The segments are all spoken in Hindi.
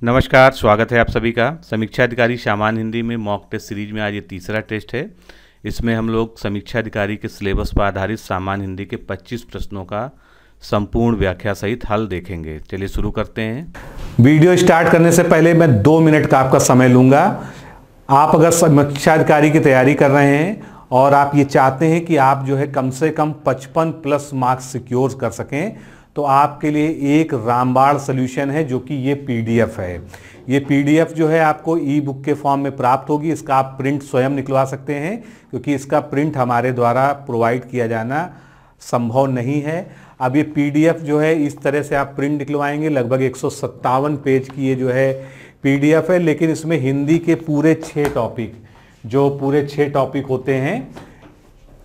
नमस्कार, स्वागत है आप सभी का समीक्षा अधिकारी सामान्य हिंदी में मॉक टेस्ट सीरीज में। आज ये तीसरा टेस्ट है। इसमें हम लोग समीक्षा अधिकारी के सिलेबस पर आधारित सामान्य हिंदी के 25 प्रश्नों का संपूर्ण व्याख्या सहित हल देखेंगे। चलिए शुरू करते हैं। वीडियो स्टार्ट करने से पहले मैं 2 मिनट का आपका समय लूंगा। आप अगर समीक्षा अधिकारी की तैयारी कर रहे हैं और आप ये चाहते हैं कि आप जो है कम से कम 55 प्लस मार्क्स सिक्योर कर सकें, तो आपके लिए एक रामबाण सॉल्यूशन है जो कि ये पीडीएफ है। ये पीडीएफ जो है आपको ई बुक के फॉर्म में प्राप्त होगी। इसका आप प्रिंट स्वयं निकलवा सकते हैं क्योंकि इसका प्रिंट हमारे द्वारा प्रोवाइड किया जाना संभव नहीं है। अब ये पीडीएफ जो है इस तरह से आप प्रिंट निकलवाएंगे। लगभग 157 पेज की ये जो है पीडीएफ है, लेकिन इसमें हिंदी के पूरे 6 टॉपिक होते हैं।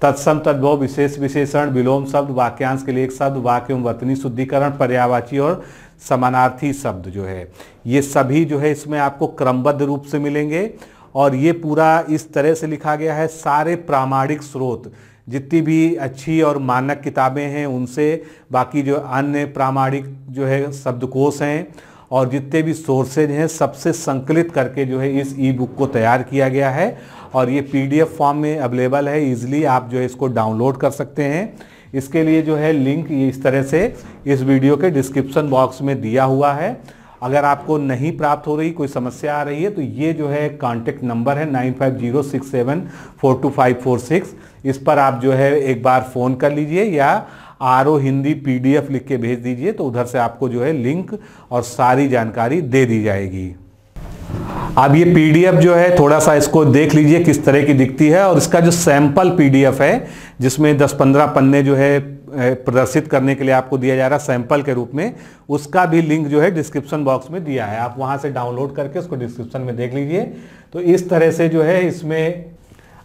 तत्सम, तद्भव, विशेष, विशेषण, विलोम शब्द, वाक्यांश के लिए एक शब्द, वाक्य एवं वर्तनी शुद्धिकरण, पर्यायवाची और समानार्थी शब्द जो है ये सभी जो है इसमें आपको क्रमबद्ध रूप से मिलेंगे। और ये पूरा इस तरह से लिखा गया है, सारे प्रामाणिक स्रोत जितनी भी अच्छी और मानक किताबें हैं उनसे, बाकी जो अन्य प्रामाणिक जो है शब्दकोश हैं और जितने भी सोर्सेज हैं सबसे संकलित करके जो है इस ई बुक को तैयार किया गया है। और ये पीडीएफ फॉर्म में अवेलेबल है। इजीली आप जो है इसको डाउनलोड कर सकते हैं। इसके लिए जो है लिंक ये इस तरह से इस वीडियो के डिस्क्रिप्शन बॉक्स में दिया हुआ है। अगर आपको नहीं प्राप्त हो रही, कोई समस्या आ रही है, तो ये जो है कॉन्टेक्ट नंबर है 9506742546। इस पर आप जो है एक बार फ़ोन कर लीजिए या आरओ हिंदी पीडीएफ लिख के भेज दीजिए, तो उधर से आपको जो है लिंक और सारी जानकारी दे दी जाएगी। अब ये पीडीएफ जो है थोड़ा सा इसको देख लीजिए किस तरह की दिखती है। और इसका जो सैंपल पीडीएफ है जिसमें 10-15 पन्ने जो है प्रदर्शित करने के लिए आपको दिया जा रहा है सैंपल के रूप में, उसका भी लिंक जो है डिस्क्रिप्शन बॉक्स में दिया है। आप वहां से डाउनलोड करके उसको डिस्क्रिप्शन में देख लीजिए। तो इस तरह से जो है इसमें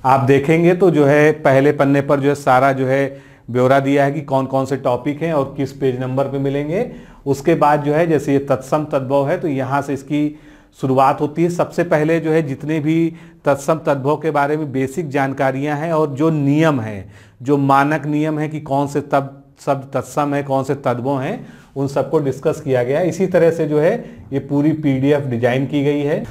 आप देखेंगे तो जो है पहले पन्ने पर जो है सारा जो है ब्यौरा दिया है कि कौन कौन से टॉपिक हैं और किस पेज नंबर पे मिलेंगे। उसके बाद जो है जैसे ये तत्सम तद्भव है तो यहाँ से इसकी शुरुआत होती है। सबसे पहले जो है जितने भी तत्सम तद्भव के बारे में बेसिक जानकारियां हैं और जो नियम हैं, जो मानक नियम है कि कौन से शब्द तत्सम है, कौन से तद्भव हैं, उन सबको डिस्कस किया गया है। इसी तरह से जो है ये पूरी पीडीएफ डिजाइन की गई है।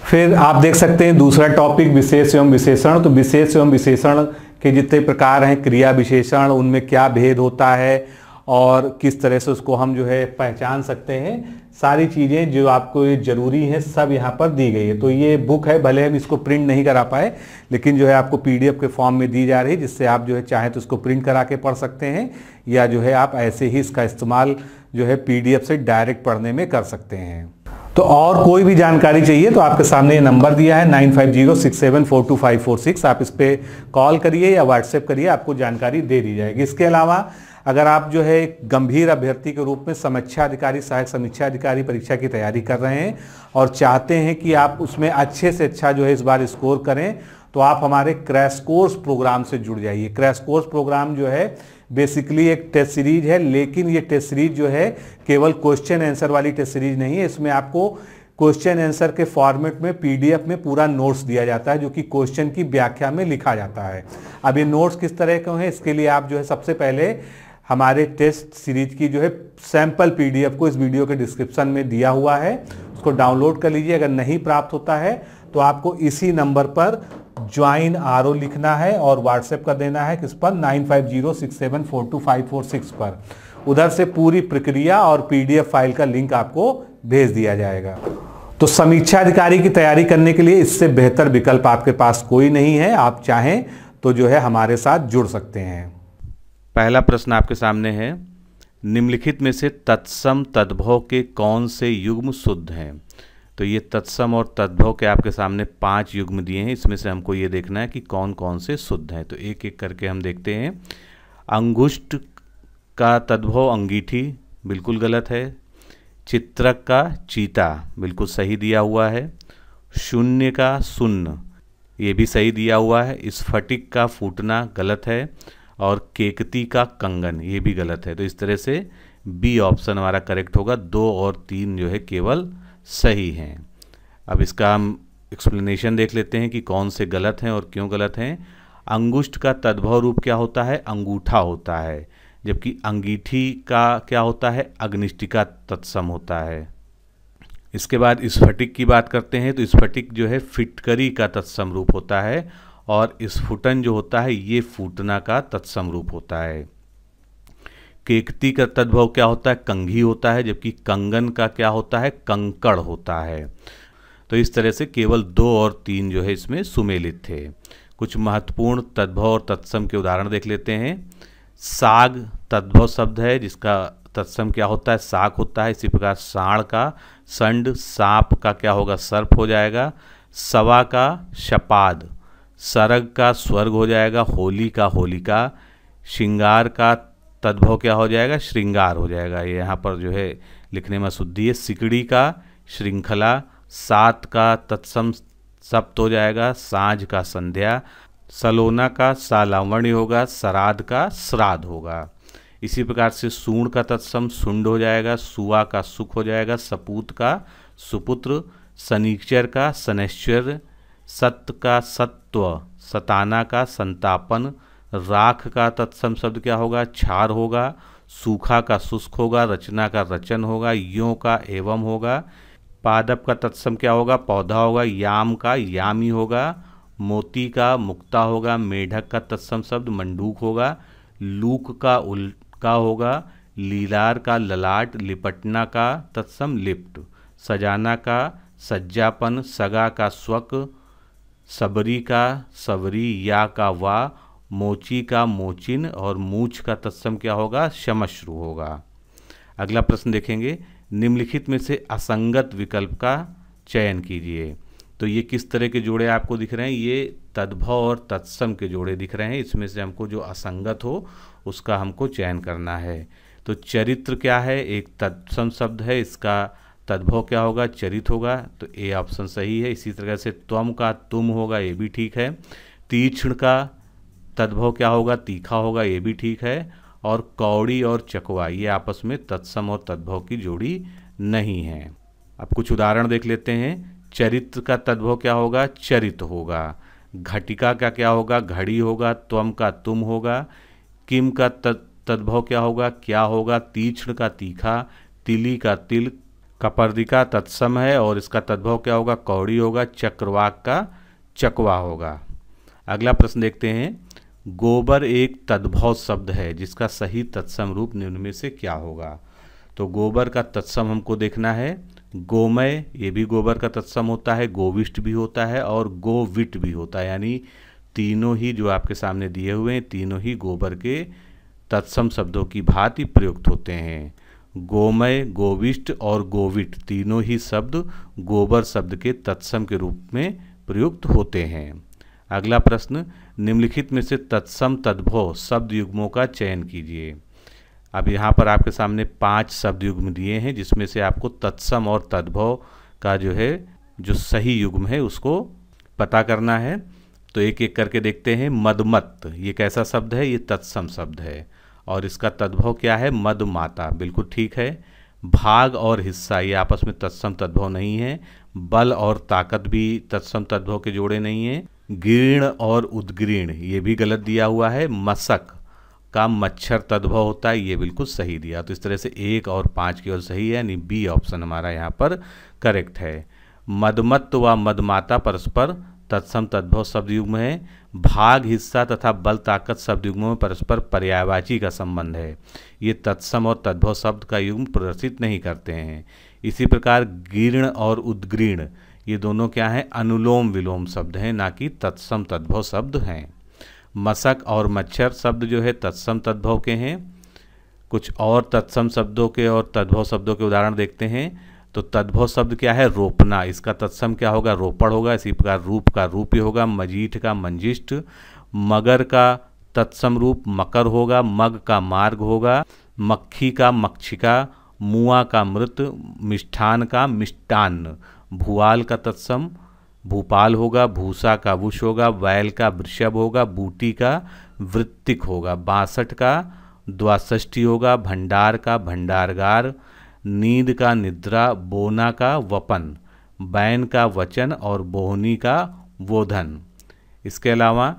फिर आप देख सकते हैं दूसरा टॉपिक विशेष एवं विशेषण। तो विशेष एवं विशेषण के जितने प्रकार हैं, क्रिया विशेषण, उनमें क्या भेद होता है और किस तरह से उसको हम जो है पहचान सकते हैं, सारी चीज़ें जो आपको ये ज़रूरी हैं सब यहाँ पर दी गई है। तो ये बुक है, भले हम इसको प्रिंट नहीं करा पाए, लेकिन जो है आपको पीडीएफ के फॉर्म में दी जा रही है, जिससे आप जो है चाहें तो इसको प्रिंट करा के पढ़ सकते हैं या जो है आप ऐसे ही इसका इस्तेमाल जो है पीडीएफ से डायरेक्ट पढ़ने में कर सकते हैं। तो और कोई भी जानकारी चाहिए तो आपके सामने ये नंबर दिया है 9506742546। आप इस पर कॉल करिए या व्हाट्सएप करिए, आपको जानकारी दे दी जाएगी। इसके अलावा अगर आप जो है एक गंभीर अभ्यर्थी के रूप में समीक्षा अधिकारी, सहायक समीक्षा अधिकारी परीक्षा की तैयारी कर रहे हैं और चाहते हैं कि आप उसमें अच्छे से अच्छा जो है इस बार स्कोर करें, तो आप हमारे क्रैश कोर्स प्रोग्राम से जुड़ जाइए। क्रैश कोर्स प्रोग्राम जो है बेसिकली एक टेस्ट सीरीज है, लेकिन ये टेस्ट सीरीज जो है केवल क्वेश्चन आंसर वाली टेस्ट सीरीज नहीं है। इसमें आपको क्वेश्चन आंसर के फॉर्मेट में पीडीएफ में पूरा नोट्स दिया जाता है जो कि क्वेश्चन की व्याख्या में लिखा जाता है। अब ये नोट्स किस तरह के हैं, इसके लिए आप जो है सबसे पहले हमारे टेस्ट सीरीज की जो है सैंपल पीडीएफ को इस वीडियो के डिस्क्रिप्शन में दिया हुआ है, उसको डाउनलोड कर लीजिए। अगर नहीं प्राप्त होता है तो आपको इसी नंबर पर ज्वाइन आरओ लिखना है और व्हाट्सएप कर देना है किस पर 9506742546 पर। उधर से पूरी प्रक्रिया और पीडीएफ फाइल का लिंक आपको भेज दिया जाएगा। तो समीक्षा अधिकारी की तैयारी करने के लिए इससे बेहतर विकल्प आपके पास कोई नहीं है। आप चाहें तो जो है हमारे साथ जुड़ सकते हैं। पहला प्रश्न आपके सामने है, निम्नलिखित में से तत्सम तद्भव के कौन से युग्म शुद्ध हैं? तो ये तत्सम और तद्भव के आपके सामने 5 युग्म दिए हैं। इसमें से हमको ये देखना है कि कौन कौन से शुद्ध हैं। तो एक एक करके हम देखते हैं। अंगुष्ठ का तद्भव अंगीठी बिल्कुल गलत है। चित्रक का चीता बिल्कुल सही दिया हुआ है। शून्य का शून्य ये भी सही दिया हुआ है। स्फटिक का फूटना गलत है और केकती का कंगन ये भी गलत है। तो इस तरह से बी ऑप्शन हमारा करेक्ट होगा। 2 और 3 जो है केवल सही हैं। अब इसका हम एक्सप्लेनेशन देख लेते हैं कि कौन से गलत हैं और क्यों गलत हैं। अंगुष्ठ का तद्भव रूप क्या होता है? अंगूठा होता है। जबकि अंगीठी का क्या होता है? अग्निष्टिका तत्सम होता है। इसके बाद स्फटिक की बात करते हैं। तो स्फटिक जो है फिटकरी का तत्सम रूप होता है और स्फुटन जो होता है ये फूटना का तत्सम रूप होता है। केकती का तद्भव क्या होता है? कंघी होता है, जबकि कंगन का क्या होता है? कंकड़ होता है। तो इस तरह से केवल 2 और 3 जो है इसमें सुमेलित थे। कुछ महत्वपूर्ण तद्भव और तत्सम के उदाहरण देख लेते हैं। साग तद्भव शब्द है जिसका तत्सम क्या होता है? साग होता है। इसी प्रकार साढ़ का संड, सांप का क्या होगा? सर्प हो जाएगा। सवा का शपाद, सरग का स्वर्ग हो जाएगा। होली का होलिका, श्रृंगार का तद्भव क्या हो जाएगा? श्रृंगार हो जाएगा। ये यहाँ पर जो है लिखने में अशुद्धि है। सिकड़ी का श्रृंखला, सात का तत्सम सप्त हो जाएगा। साँझ का संध्या, सलोना का सालावण्य होगा। श्राद्ध का श्राद्ध होगा। इसी प्रकार से सूर्ण का तत्सम सुंड हो जाएगा। सुआ का सुख हो जाएगा। सपूत का सुपुत्र, शनिचर का शनैश्चर्य, सत्य का सत्व, सताना का संतापन, राख का तत्सम शब्द क्या होगा? क्षार होगा। सूखा का शुष्क होगा। रचना का रचन होगा। यों का एवं होगा। पादप का तत्सम क्या होगा? पौधा होगा। याम का यामी होगा। मोती का मुक्ता होगा। मेढक का तत्सम शब्द मंडूक होगा। लूक का उल्का होगा। लीलार का ललाट, लिपटना का तत्सम लिप्ट, सजाना का सज्जापन, सगा का स्वक, सबरी का सबरी, या का वा, मोची का मोचिन और मूछ का तत्सम क्या होगा? शमश्रु होगा। अगला प्रश्न देखेंगे, निम्नलिखित में से असंगत विकल्प का चयन कीजिए। तो ये किस तरह के जोड़े आपको दिख रहे हैं? ये तद्भव और तत्सम के जोड़े दिख रहे हैं। इसमें से हमको जो असंगत हो उसका हमको चयन करना है। तो चरित्र क्या है? एक तत्सम शब्द है, इसका तद्भव क्या होगा? चरित होगा। तो ए ऑप्शन सही है। इसी तरह से त्वम का तुम होगा, ये भी ठीक है। तीक्ष्ण का तद्भव क्या होगा? तीखा होगा, ये भी ठीक है। और कौड़ी और चकवा ये आपस में तत्सम और तद्भव की जोड़ी नहीं है। अब कुछ उदाहरण देख लेते हैं। चरित्र का तद्भव क्या होगा? चरित होगा। घटिका का क्या होगा? घड़ी होगा। त्वम का तुम होगा। किम का तद्भव क्या होगा? क्या होगा। तीक्ष्ण का तीखा। तिली का तिल। कपर्दिका तत्सम है और इसका तद्भव क्या होगा? कौड़ी होगा। चक्रवाक का चकवा होगा। अगला प्रश्न देखते हैं। गोबर एक तद्भव शब्द है जिसका सही तत्सम रूप निम्न में से क्या होगा? तो गोबर का तत्सम हमको देखना है। गोमय, ये भी गोबर का तत्सम होता है। गोविष्ट भी होता है और गोविट भी होता है। यानी तीनों ही जो आपके सामने दिए हुए हैं तीनों ही गोबर के तत्सम शब्दों की भांति प्रयुक्त होते हैं। गोमय, गोविष्ट और गोविट तीनों ही शब्द गोबर शब्द के तत्सम के रूप में प्रयुक्त होते हैं। अगला प्रश्न, निम्नलिखित में से तत्सम तद्भव शब्द युग्मों का चयन कीजिए। अब यहाँ पर आपके सामने 5 शब्द युग्म दिए हैं जिसमें से आपको तत्सम और तद्भव का जो सही युग्म है उसको पता करना है। तो एक एक करके देखते हैं। मदमत्त, ये कैसा शब्द है? ये तत्सम शब्द है और इसका तद्भव क्या है? मदमाता, बिल्कुल ठीक है। भाग और हिस्सा ये आपस में तत्सम तद्भव नहीं है। बल और ताकत भी तत्सम तद्भव के जोड़े नहीं हैं। गीर्ण और उद्गीर्ण ये भी गलत दिया हुआ है। मशक का मच्छर तद्भव होता है, ये बिल्कुल सही दिया। तो इस तरह से 1 और 5 केवल सही है, यानी बी ऑप्शन हमारा यहाँ पर करेक्ट है। मदमत्त व मदमाता परस्पर तत्सम तद्भव शब्द युग्म है। भाग, हिस्सा तथा बल ताकत शब्द युग्मों में परस्पर पर्यायवाची का संबंध है। ये तत्सम और तद्भव शब्द का युग्म प्रदर्शित नहीं करते हैं। इसी प्रकार गीर्ण और उद्गीर्ण ये दोनों क्या हैं? अनुलोम विलोम शब्द हैं, ना कि तत्सम तद्भव शब्द हैं। मशक और मच्छर शब्द जो है तत्सम तद्भव के हैं। कुछ और तत्सम शब्दों के और तद्भव शब्दों के उदाहरण देखते हैं। तो तद्भव शब्द क्या है? रोपना, इसका तत्सम क्या होगा? रोपड़ होगा। इसी प्रकार रूप का रूप्य होगा। मजीठ का मंजिष्ठ। मगर का तत्सम रूप मकर होगा। मग का मार्ग होगा। मक्खी का मक्षिका। मुआ का मृत। मिष्ठान का मिष्टान्न। भुआल का तत्सम भूपाल होगा। भूसा का वुष होगा। बैल का वृषभ होगा। बूटी का वृत्तिक होगा। 62 का द्वाषष्ठी होगा। भंडार का भंडारगार। नींद का निद्रा। बोना का वपन। बैन का वचन और बोहनी का बोधन। इसके अलावा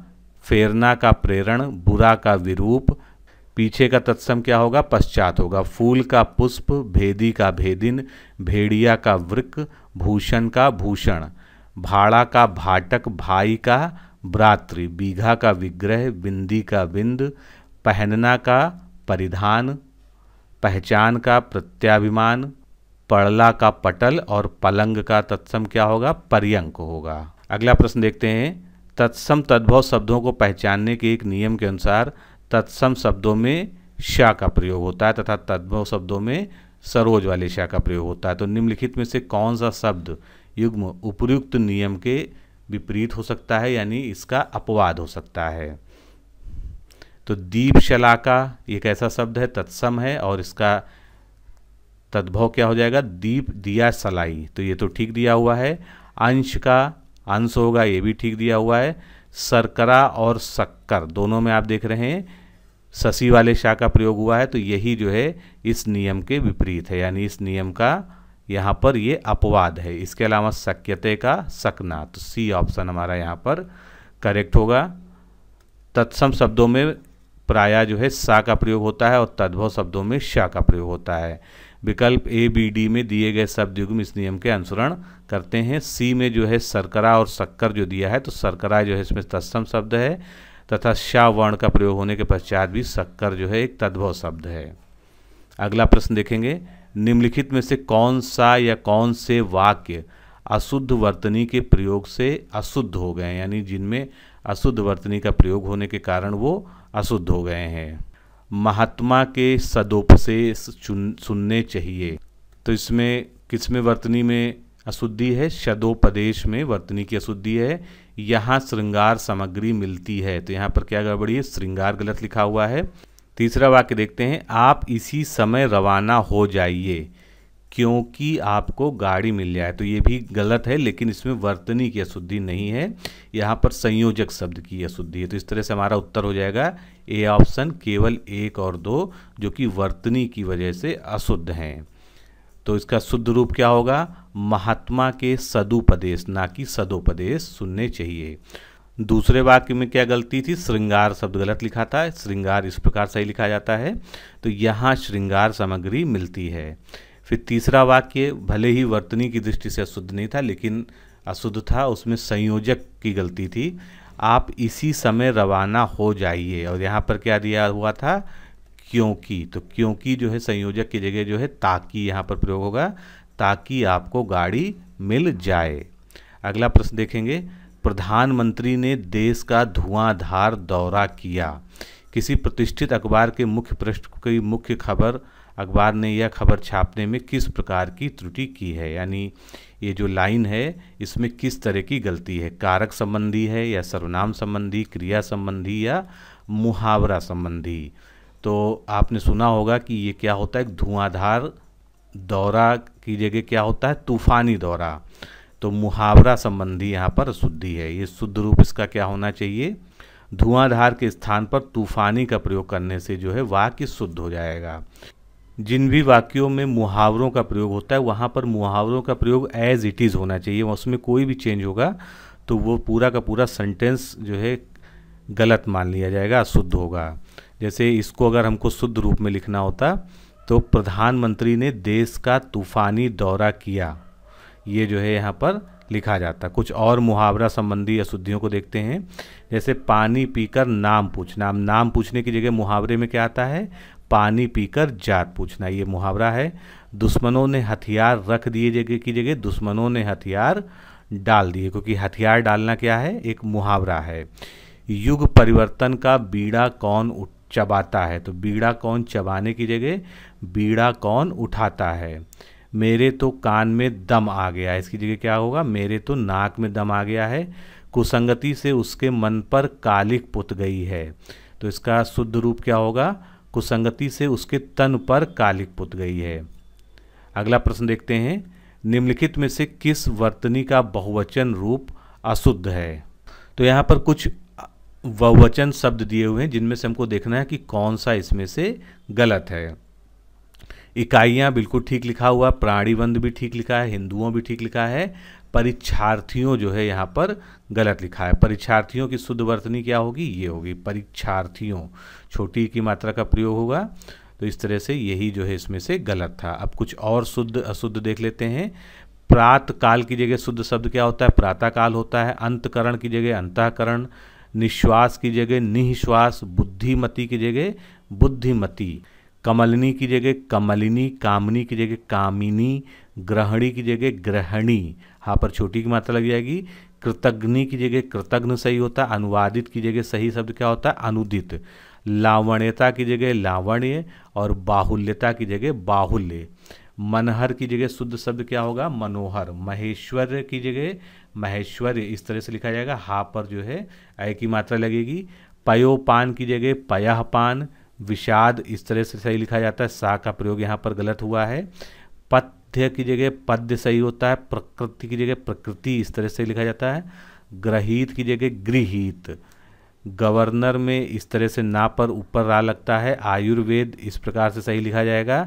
फेरना का प्रेरण। बुरा का विरूप। पीछे का तत्सम क्या होगा, पश्चात होगा। फूल का पुष्प, भेदी का भेदिन, भेड़िया का वृक, भूषण का भूषण, भाड़ा का भाटक, भाई का भ्रातृ, बीघा का विग्रह, बिंदी का बिंद, पहनना का परिधान, पहचान का प्रत्याभिमान, पड़ला का पटल और पलंग का तत्सम क्या होगा, पर्यंक होगा। अगला प्रश्न देखते हैं। तत्सम तद्भव शब्दों को पहचानने के एक नियम के अनुसार तत्सम शब्दों में श का प्रयोग होता है तथा तद्भव शब्दों में सरोज वाले श का प्रयोग होता है। तो निम्नलिखित में से कौन सा शब्द युग्म उपर्युक्त नियम के विपरीत हो सकता है, यानी इसका अपवाद हो सकता है। तो दीपशलाका एक ऐसा शब्द है, तत्सम है और इसका तद्भव क्या हो जाएगा, दीप दिया सलाई, तो ये तो ठीक दिया हुआ है। अंश का अंश होगा, ये भी ठीक दिया हुआ है। शर्करा और शक्कर दोनों में आप देख रहे हैं शशि वाले शा का प्रयोग हुआ है, तो यही जो है इस नियम के विपरीत है, यानी इस नियम का यहाँ पर ये अपवाद है। इसके अलावा शक्यते का सकना, तो सी ऑप्शन हमारा यहाँ पर करेक्ट होगा। तत्सम शब्दों में प्रायः जो है सा का प्रयोग होता है और तद्भव शब्दों में शा का प्रयोग होता है। विकल्प ए बी डी में दिए गए शब्द युग्म इस नियम के अनुसरण करते हैं। सी में जो है शर्करा और शक्कर जो दिया है, तो शर्करा जो है इसमें तत्सम शब्द है तथा शा वर्ण का प्रयोग होने के पश्चात भी शक्कर जो है एक तद्भव शब्द है। अगला प्रश्न देखेंगे। निम्नलिखित में से कौन सा या कौन से वाक्य अशुद्ध वर्तनी के प्रयोग से अशुद्ध हो गए, यानी जिनमें अशुद्ध वर्तनी का प्रयोग होने के कारण वो अशुद्ध हो गए हैं। महात्मा के सदोपदेश सुनने चाहिए, तो इसमें किसमें वर्तनी में अशुद्धि है, सदोपदेश में वर्तनी की अशुद्धि है। यहाँ श्रृंगार सामग्री मिलती है, तो यहाँ पर क्या गड़बड़ी है, श्रृंगार गलत लिखा हुआ है। तीसरा वाक्य देखते हैं। आप इसी समय रवाना हो जाइए क्योंकि आपको गाड़ी मिल जाए, तो ये भी गलत है, लेकिन इसमें वर्तनी की अशुद्धि नहीं है, यहाँ पर संयोजक शब्द की अशुद्धि है। तो इस तरह से हमारा उत्तर हो जाएगा ए ऑप्शन, केवल 1 और 2 जो कि वर्तनी की वजह से अशुद्ध हैं। तो इसका शुद्ध रूप क्या होगा, महात्मा के सदुपदेश, ना कि सदोपदेश सुनने चाहिए। दूसरे वाक्य में क्या गलती थी, श्रृंगार शब्द गलत लिखा था, श्रृंगार इस प्रकार सही लिखा जाता है, तो यहाँ श्रृंगार सामग्री मिलती है। फिर तीसरा वाक्य भले ही वर्तनी की दृष्टि से अशुद्ध नहीं था लेकिन अशुद्ध था, उसमें संयोजक की गलती थी। आप इसी समय रवाना हो जाइए, और यहाँ पर क्या दिया हुआ था, क्योंकि, तो क्योंकि जो है संयोजक की जगह जो है ताकि यहाँ पर प्रयोग होगा, ताकि आपको गाड़ी मिल जाए। अगला प्रश्न देखेंगे। प्रधानमंत्री ने देश का धुआंधार दौरा किया। किसी प्रतिष्ठित अखबार के मुख्य पृष्ठ की मुख्य खबर, अखबार ने यह खबर छापने में किस प्रकार की त्रुटि की है, यानी ये जो लाइन है इसमें किस तरह की गलती है, कारक संबंधी है या सर्वनाम संबंधी, क्रिया संबंधी या मुहावरा संबंधी। तो आपने सुना होगा कि ये क्या होता है, धुआंधार दौरा की जगह क्या होता है, तूफानी दौरा, तो मुहावरा संबंधी यहाँ पर अशुद्धि है। ये शुद्ध रूप इसका क्या होना चाहिए, धुआंधार के स्थान पर तूफानी का प्रयोग करने से जो है वाक्य शुद्ध हो जाएगा। जिन भी वाक्यों में मुहावरों का प्रयोग होता है वहाँ पर मुहावरों का प्रयोग एज इट इज़ होना चाहिए, उसमें कोई भी चेंज होगा तो वो पूरा का पूरा सेंटेंस जो है गलत मान लिया जाएगा, अशुद्ध होगा। जैसे इसको अगर हमको शुद्ध रूप में लिखना होता तो प्रधानमंत्री ने देश का तूफानी दौरा किया, ये जो है यहाँ पर लिखा जाता। कुछ और मुहावरा संबंधी अशुद्धियों को देखते हैं। जैसे पानी पीकर नाम पूछना, नाम पूछने की जगह मुहावरे में क्या आता है, पानी पीकर जात पूछना, ये मुहावरा है। दुश्मनों ने हथियार रख दिए जगह की जगह दुश्मनों ने हथियार डाल दिए, क्योंकि हथियार डालना क्या है, एक मुहावरा है। युग परिवर्तन का बीड़ा कौन चबाता है, तो बीड़ा कौन चबाने की जगह बीड़ा कौन उठाता है। मेरे तो कान में दम आ गया, इसकी जगह क्या होगा, मेरे तो नाक में दम आ गया है। कुसंगति से उसके मन पर कालिक पुत गई है, तो इसका शुद्ध रूप क्या होगा, कुसंगति से उसके तन पर कालिक पुत गई है। अगला प्रश्न देखते हैं। निम्नलिखित में से किस वर्तनी का बहुवचन रूप अशुद्ध है, तो यहाँ पर कुछ बहुवचन शब्द दिए हुए हैं जिनमें से हमको देखना है कि कौन सा इसमें से गलत है। इकाइयाँ बिल्कुल ठीक लिखा हुआ, प्राणीवंद भी ठीक लिखा है, हिंदुओं भी ठीक लिखा है, परीक्षार्थियों जो है यहाँ पर गलत लिखा है। परीक्षार्थियों की शुद्ध वर्तनी क्या होगी, ये होगी परीक्षार्थियों, छोटी की मात्रा का प्रयोग होगा। तो इस तरह से यही जो है इसमें से गलत था। अब कुछ और शुद्ध अशुद्ध देख लेते हैं। प्रात काल की जगह शुद्ध शब्द क्या होता है, प्रातः काल होता है। अंतकरण की जगह अंतःकरण, निश्वास की जगह निःश्वास, बुद्धिमती की जगह बुद्धिमती, कमलिनी की जगह कमलिनी, कामनी की जगह कामिनी, ग्रहणी की जगह ग्रहणी, यहाँ पर छोटी की मात्रा लग जाएगी। कृतघ्नि की जगह कृतघ्न सही होता है। अनुवादित की जगह सही शब्द क्या होता है, अनुदित। लावण्यता की जगह लावण्य और बाहुल्यता की जगह बाहुल्य। मनहर की जगह शुद्ध शब्द क्या होगा, मनोहर। महेश्वर की जगह महेश्वर्य, इस तरह से लिखा जाएगा। हा पर जो है ऐ की मात्रा लगेगी। पयोपान की जगह पयःपान। विषाद इस तरह से सही लिखा जाता है, सा का प्रयोग यहाँ पर गलत हुआ है। पथ्य की जगह पद्य सही होता है। प्रकृति की जगह प्रकृति इस तरह से लिखा जाता है। ग्रहीत की जगह गृहीत। गवर्नर में इस तरह से ना पर ऊपर रा लगता है। आयुर्वेद इस प्रकार से सही लिखा जाएगा।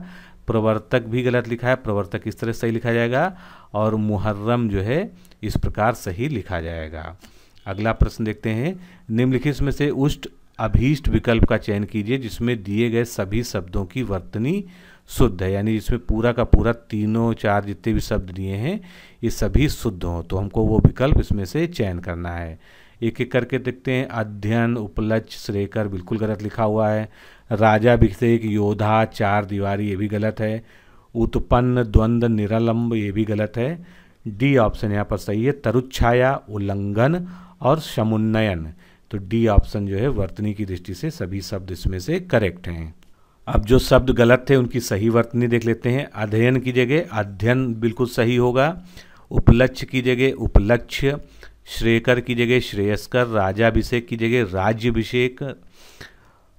प्रवर्तक भी गलत लिखा है, प्रवर्तक इस तरह से सही लिखा जाएगा। और मुहर्रम जो है इस प्रकार सही लिखा जाएगा। अगला प्रश्न देखते हैं। निम्नलिखित में से उष्ट अभीष्ट विकल्प का चयन कीजिए जिसमें दिए गए सभी शब्दों की वर्तनी शुद्ध है, यानी जिसमें पूरा का पूरा तीनों चार जितने भी शब्द दिए हैं ये सभी शुद्ध हों। तो हमको वो विकल्प इसमें से चयन करना है। एक एक करके देखते हैं। अध्ययन, उपलक्ष्य, श्रेयकर बिल्कुल गलत लिखा हुआ है। राजाभिषेक, योद्धा, चार दीवारी ये भी गलत है। उत्पन्न, द्वंद्व, निरालंब ये भी गलत है। डी ऑप्शन यहाँ पर सही है। तरुच्छाया, उल्लंघन और समुन्नयन, तो डी ऑप्शन जो है वर्तनी की दृष्टि से सभी शब्द इसमें से करेक्ट हैं। अब जो शब्द गलत थे उनकी सही वर्तनी देख लेते हैं। अध्ययन की जगह अध्ययन बिल्कुल सही होगा। उपलक्ष्य की जगह उपलक्ष्य, श्रेयकर की जगह श्रेयस्कर, राजाभिषेक की जगह राज्याभिषेक,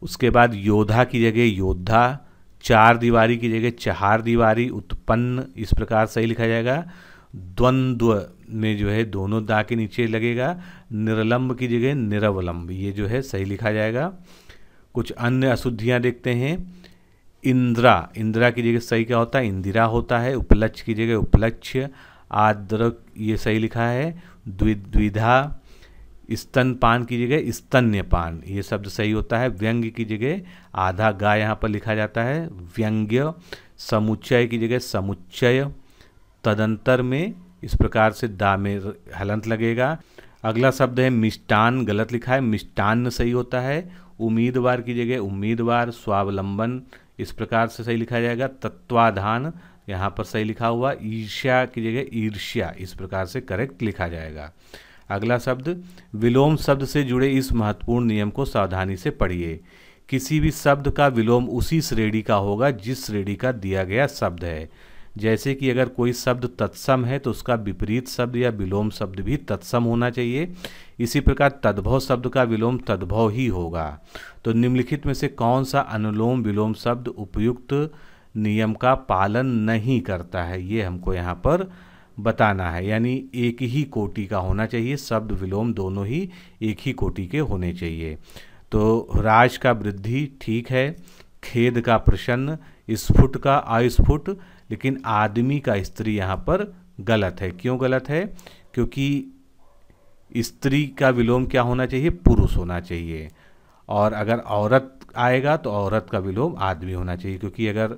उसके बाद योद्धा की जगह योद्धा, चार दीवारी की जगह चार दीवारी, उत्पन्न इस प्रकार सही लिखा जाएगा। द्वंद्व में जो है दोनों दा के नीचे लगेगा। निरलंब की जगह निरवलंब, ये जो है सही लिखा जाएगा। कुछ अन्य अशुद्धियाँ देखते हैं। इंदिरा, इंदिरा की जगह सही क्या होता है, इंदिरा होता है। उपलक्ष्य की जगह उपलक्ष्य। आद्रक ये सही लिखा है। द्विधा, स्तनपान की जगह स्तन्यपान ये शब्द सही होता है। व्यंग्य की जगह आधा गा यहाँ पर लिखा जाता है, व्यंग्य। समुच्चय की जगह समुच्चय। तदंतर में इस प्रकार से दा में हलंत लगेगा। अगला शब्द है मिष्टान, गलत लिखा है, मिष्टान्न सही होता है। उम्मीदवार की जगह उम्मीदवार। स्वावलंबन इस प्रकार से सही लिखा जाएगा। तत्वाधान यहाँ पर सही लिखा हुआ। ईर्ष्या की जगह ईर्ष्या इस प्रकार से करेक्ट लिखा जाएगा। अगला शब्द विलोम शब्द से जुड़े इस महत्वपूर्ण नियम को सावधानी से पढ़िए। किसी भी शब्द का विलोम उसी श्रेणी का होगा जिस श्रेणी का दिया गया शब्द है। जैसे कि अगर कोई शब्द तत्सम है तो उसका विपरीत शब्द या विलोम शब्द भी तत्सम होना चाहिए। इसी प्रकार तद्भव शब्द का विलोम तद्भव ही होगा। तो निम्नलिखित में से कौन सा अनुलोम विलोम शब्द उपयुक्त नियम का पालन नहीं करता है, ये हमको यहाँ पर बताना है। यानी एक ही कोटि का होना चाहिए, शब्द विलोम दोनों ही एक ही कोटि के होने चाहिए। तो राज का वृद्धि ठीक है। खेद का प्रसन्न, स्फुट का अस्फुट, लेकिन आदमी का स्त्री यहाँ पर गलत है। क्यों गलत है? क्योंकि स्त्री का विलोम क्या होना चाहिए, पुरुष होना चाहिए। और अगर औरत आएगा तो औरत का विलोम आदमी होना चाहिए, क्योंकि अगर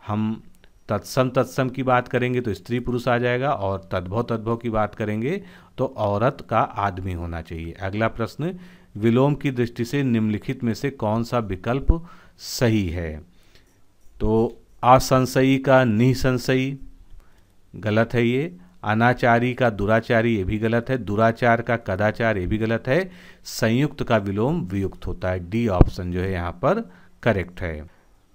हम तत्सम की बात करेंगे तो स्त्री पुरुष आ जाएगा, और तद्भव की बात करेंगे तो औरत का आदमी होना चाहिए। अगला प्रश्न, विलोम की दृष्टि से निम्नलिखित में से कौन सा विकल्प सही है? तो असंशयी का निसंशयी गलत है ये। अनाचारी का दुराचारी ये भी गलत है। दुराचार का कदाचार ये भी गलत है। संयुक्त का विलोम वियुक्त होता है। डी ऑप्शन जो है यहाँ पर करेक्ट है।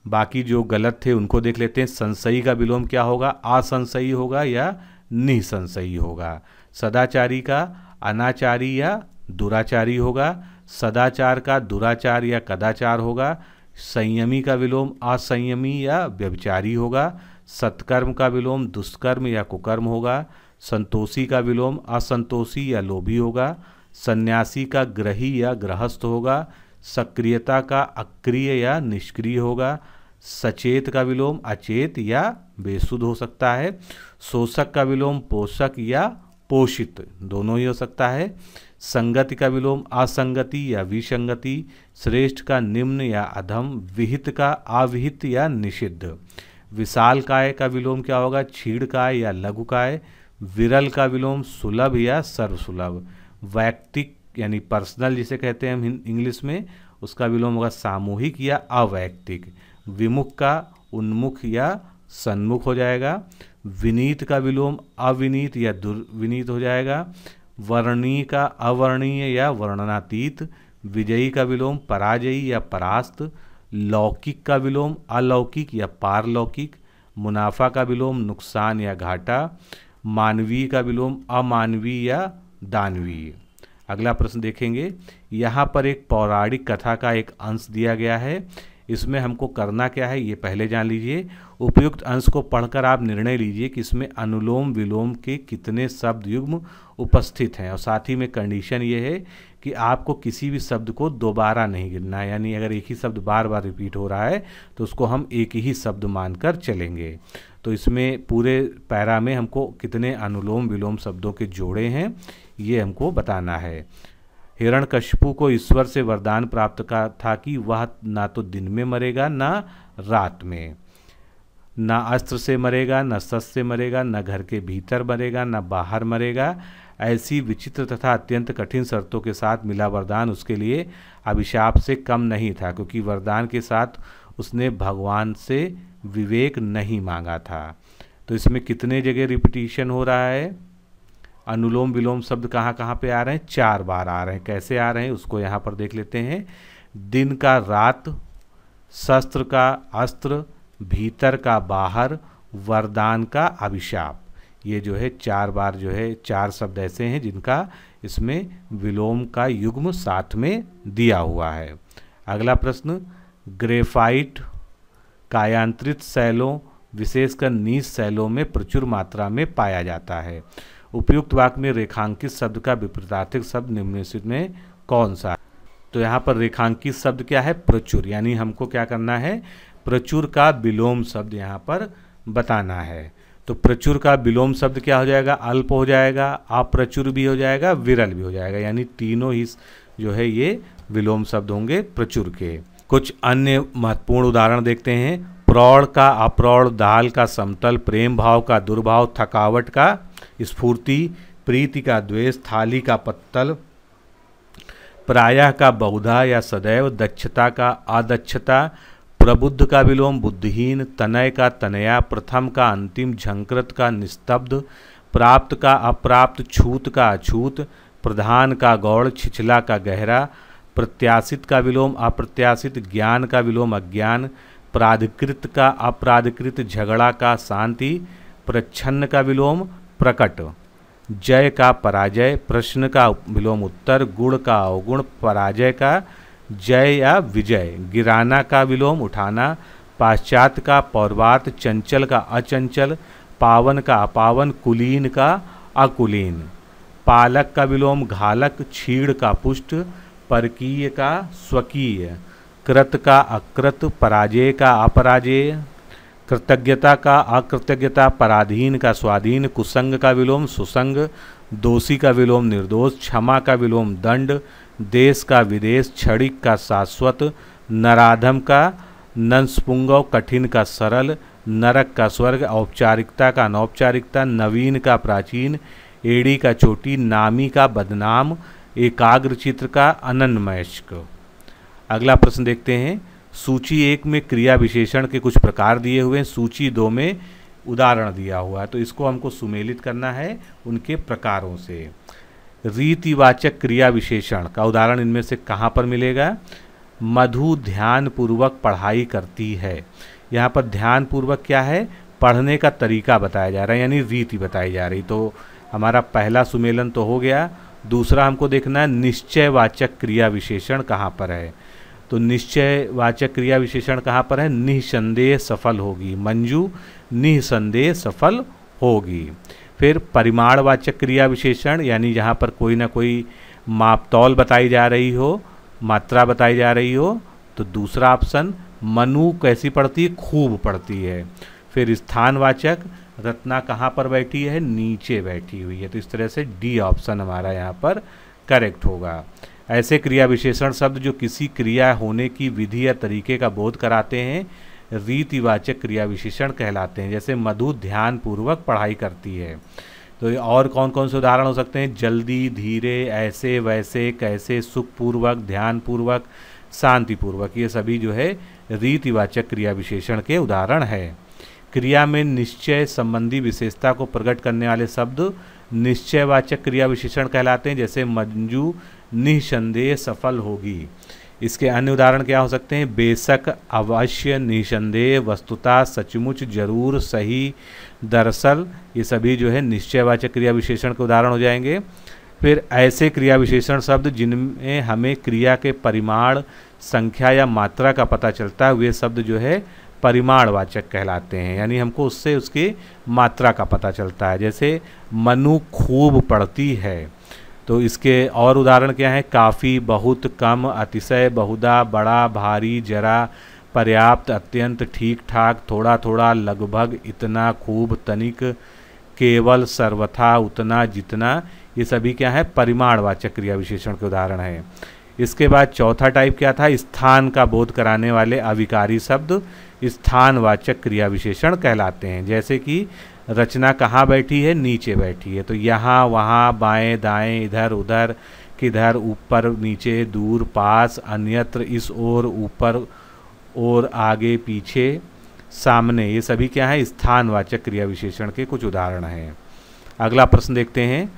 बाकी जो गलत थे उनको देख लेते हैं। संशयी का विलोम क्या होगा, असंशयी होगा या निसंशयी होगा। सदाचारी का अनाचारी या दुराचारी होगा। सदाचार का दुराचार या कदाचार होगा। संयमी का विलोम असंयमी या व्यभिचारी होगा। सत्कर्म का विलोम दुष्कर्म या कुकर्म होगा। संतोषी का विलोम असंतोषी या लोभी होगा। सन्यासी का ग्रही या गृहस्थ होगा। सक्रियता का अक्रिय या निष्क्रिय होगा। सचेत का विलोम अचेत या बेसुध हो सकता है। शोषक का विलोम पोषक या पोषित, दोनों ही हो सकता है। संगति का विलोम असंगति या विसंगति। श्रेष्ठ का निम्न या अधम। विहित का अविहित या निषिद्ध। विशालकाय का विलोम क्या होगा, क्षीणकाय या लघुकाय। विरल का विलोम सुलभ या सर्वसुलभ। वैयक्तिक यानी पर्सनल जिसे कहते हैं हम इंग्लिश में, उसका विलोम होगा सामूहिक या अवैयक्तिक। विमुख का उन्मुख या सन्मुख हो जाएगा। विनीत का विलोम अविनीत या दुर्विनीत हो जाएगा। वर्णीय का अवर्णीय या वर्णनातीत। विजयी का विलोम पराजयी या परास्त। लौकिक का विलोम अलौकिक या पारलौकिक। मुनाफा का विलोम नुकसान या घाटा। मानवीय का विलोम अमानवीय या दानवीय। अगला प्रश्न देखेंगे। यहाँ पर एक पौराणिक कथा का एक अंश दिया गया है। इसमें हमको करना क्या है ये पहले जान लीजिए। उपयुक्त अंश को पढ़कर आप निर्णय लीजिए कि इसमें अनुलोम विलोम के कितने शब्द युग्म उपस्थित हैं, और साथ ही में कंडीशन ये है कि आपको किसी भी शब्द को दोबारा नहीं गिनना है, यानी अगर एक ही शब्द बार बार रिपीट हो रहा है तो उसको हम एक ही शब्द मानकर चलेंगे। तो इसमें पूरे पैरा में हमको कितने अनुलोम विलोम शब्दों के जोड़े हैं ये हमको बताना है। हिरण्यकशिपु को ईश्वर से वरदान प्राप्त का था कि वह ना तो दिन में मरेगा ना रात में, ना अस्त्र से मरेगा न शस्त्र से मरेगा, न घर के भीतर मरेगा न बाहर मरेगा। ऐसी विचित्र तथा अत्यंत कठिन शर्तों के साथ मिला वरदान उसके लिए अभिशाप से कम नहीं था, क्योंकि वरदान के साथ उसने भगवान से विवेक नहीं मांगा था। तो इसमें कितने जगह रिपीटिशन हो रहा है, अनुलोम विलोम शब्द कहाँ कहाँ पे आ रहे हैं, 4 बार आ रहे हैं। कैसे आ रहे हैं उसको यहाँ पर देख लेते हैं। दिन का रात, शस्त्र का अस्त्र, भीतर का बाहर, वरदान का अभिशाप। ये जो है 4 बार जो है 4 शब्द ऐसे हैं जिनका इसमें विलोम का युग्म साथ में दिया हुआ है। अगला प्रश्न, ग्रेफाइट कायांतरित शैलों विशेषकर नीच शैलों में प्रचुर मात्रा में पाया जाता है। उपयुक्त वाक्य में रेखांकित शब्द का विपरीतार्थक शब्द निम्नलिखित में कौन सा है? तो यहाँ पर रेखांकित शब्द क्या है, प्रचुर, यानी हमको क्या करना है, प्रचुर का विलोम शब्द यहाँ पर बताना है। तो प्रचुर का विलोम शब्द क्या हो जाएगा, अल्प हो जाएगा, अप्रचुर भी हो जाएगा, विरल भी हो जाएगा, यानी तीनों ही जो है ये विलोम शब्द होंगे प्रचुर के। कुछ अन्य महत्वपूर्ण उदाहरण देखते हैं। प्रौढ़ का अप्रौढ़, दाल का समतल, प्रेम भाव का दुर्भाव, थकावट का स्फूर्ति, प्रीति का द्वेष, थाली का पत्तल, प्रायः का बहुधा या सदैव, दक्षता का अदक्षता, प्रबुद्ध का विलोम बुद्धिहीन, तनय का तनया, प्रथम का अंतिम, झंकृत का निस्तब्ध, प्राप्त का अप्राप्त, छूत का अछूत, प्रधान का गौड़, छिछला का गहरा, प्रत्याशित का विलोम अप्रत्याशित, ज्ञान का विलोम अज्ञान, प्राधिकृत का अपराधिकृत, झगड़ा का शांति, प्रच्छन्न का विलोम प्रकट, जय का पराजय, प्रश्न का विलोम उत्तर, गुण का अवगुण, पराजय का जय या विजय, गिराना का विलोम उठाना, पाश्चात्य का पौर्वात, चंचल का अचंचल, पावन का अपावन, कुलीन का अकुलीन, पालक का विलोम घालक, क्षीण का पुष्ट, परकीय का स्वकीय, कृत का अकृत, पराजय का अपराजय, कृतज्ञता का अकृतज्ञता, पराधीन का स्वाधीन, कुसंग का विलोम सुसंग, दोषी का विलोम निर्दोष, क्षमा का विलोम दंड, देश का विदेश, क्षणिक का शाश्वत, नराधम का नंसपुंगव, कठिन का सरल, नरक का स्वर्ग, औपचारिकता का अनौपचारिकता, नवीन का प्राचीन, एड़ी का चोटी, नामी का बदनाम, एकाग्र चित्र का अनन्वयस्क। अगला प्रश्न देखते हैं। सूची 1 में क्रिया विशेषण के कुछ प्रकार दिए हुए हैं, सूची 2 में उदाहरण दिया हुआ है, तो इसको हमको सुमेलित करना है उनके प्रकारों से। रीतिवाचक क्रिया विशेषण का उदाहरण इनमें से कहाँ पर मिलेगा, मधु ध्यानपूर्वक पढ़ाई करती है। यहाँ पर ध्यानपूर्वक क्या है, पढ़ने का तरीका बताया जा रहा है, यानी रीति बताई जा रही। तो हमारा पहला सुमेलन तो हो गया। दूसरा हमको देखना है निश्चयवाचक क्रिया विशेषण कहाँ पर है। तो निश्चयवाचक क्रिया विशेषण कहाँ पर है, निःसंदेह सफल होगी, मंजू निःसंदेह सफल होगी। फिर परिमाणवाचक क्रिया विशेषण, यानी जहाँ पर कोई ना कोई मापतौल बताई जा रही हो, मात्रा बताई जा रही हो, तो दूसरा ऑप्शन मनु कैसी पढ़ती है, खूब पढ़ती है। फिर स्थानवाचक, रत्ना कहाँ पर बैठी है, नीचे बैठी हुई है। तो इस तरह से डी ऑप्शन हमारा यहाँ पर करेक्ट होगा। ऐसे क्रिया विशेषण शब्द जो किसी क्रिया होने की विधि या तरीके का बोध कराते हैं रीतिवाचक क्रिया विशेषण कहलाते हैं। जैसे मधु ध्यान पूर्वक पढ़ाई करती है। तो और कौन कौन से उदाहरण हो सकते हैं, जल्दी, धीरे, ऐसे, वैसे, कैसे, सुखपूर्वक, ध्यानपूर्वक, शांतिपूर्वक, ये सभी जो है रीतिवाचक क्रिया विशेषण के उदाहरण है। क्रिया में निश्चय संबंधी विशेषता को प्रकट करने वाले शब्द निश्चयवाचक क्रिया विशेषण कहलाते हैं। जैसे मंजू निसंदेह सफल होगी। इसके अन्य उदाहरण क्या हो सकते हैं, बेशक, अवश्य, निसंदेह, वस्तुतः, सचमुच, जरूर, सही, दरअसल, ये सभी जो है निश्चयवाचक क्रिया विशेषण के उदाहरण हो जाएंगे। फिर ऐसे क्रिया विशेषण शब्द जिनमें हमें क्रिया के परिमाण, संख्या या मात्रा का पता चलता है वे शब्द जो है परिमाणवाचक कहलाते हैं, यानी हमको उससे उसकी मात्रा का पता चलता है। जैसे मनु खूब पढ़ती है, तो इसके और उदाहरण क्या है, काफ़ी, बहुत, कम, अतिशय, बहुधा, बड़ा, भारी, जरा, पर्याप्त, अत्यंत, ठीक ठाक, थोड़ा थोड़ा, लगभग, इतना, खूब, तनिक, केवल, सर्वथा, उतना, जितना, ये सभी क्या है परिमाणवाचक क्रिया विशेषण के उदाहरण हैं। इसके बाद चौथा टाइप क्या था, स्थान का बोध कराने वाले अविकारी शब्द स्थानवाचक क्रिया विशेषण कहलाते हैं। जैसे कि रचना कहाँ बैठी है, नीचे बैठी है, तो यहाँ, वहाँ, बाएं, दाएं, इधर, उधर, किधर, ऊपर, नीचे, दूर, पास, अन्यत्र, इस ओर, ऊपर, और, आगे, पीछे, सामने, ये सभी क्या है स्थानवाचक क्रिया विशेषण के कुछ उदाहरण हैं। अगला प्रश्न देखते हैं,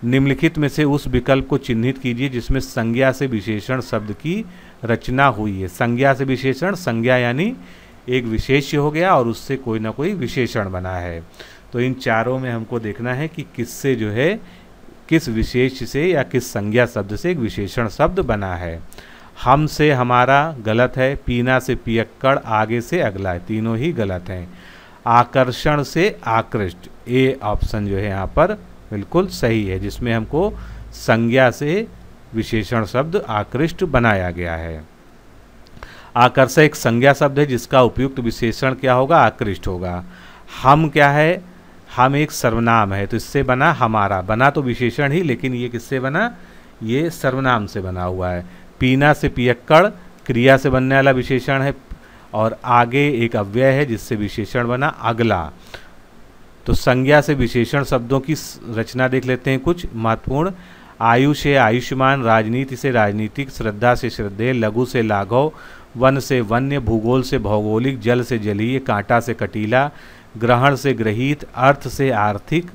निम्नलिखित में से उस विकल्प को चिन्हित कीजिए जिसमें संज्ञा से विशेषण शब्द की रचना हुई है। संज्ञा से विशेषण, संज्ञा यानी एक विशेष्य हो गया और उससे कोई ना कोई विशेषण बना है। तो इन चारों में हमको देखना है कि किससे जो है किस विशेष्य से या किस संज्ञा शब्द से एक विशेषण शब्द बना है। हम से हमारा गलत है, पीना से पियक्कड़, आगे से अगला, तीनों ही गलत हैं। आकर्षण से आकृष्ट, ए ऑप्शन जो है यहाँ पर बिल्कुल सही है, जिसमें हमको संज्ञा से विशेषण शब्द आकृष्ट बनाया गया है। आकर्षक एक संज्ञा शब्द है जिसका उपयुक्त विशेषण क्या होगा, आकृष्ट होगा। हम क्या है, हम एक सर्वनाम है, तो इससे बना हमारा, बना तो विशेषण ही लेकिन ये किससे बना, ये सर्वनाम से बना हुआ है। पीना से पियक्कड़ क्रिया से बनने वाला विशेषण है और आगे एक अव्यय है जिससे विशेषण बना अगला। तो संज्ञा से विशेषण शब्दों की रचना देख लेते हैं कुछ महत्वपूर्ण। आयु से आयुष्मान, राजनीति से राजनीतिक, श्रद्धा से श्रद्धेय, लघु से लाघव, वन से वन्य, भूगोल से भौगोलिक, जल से जलीय, कांटा से कटीला, ग्रहण से ग्रहीत, अर्थ से आर्थिक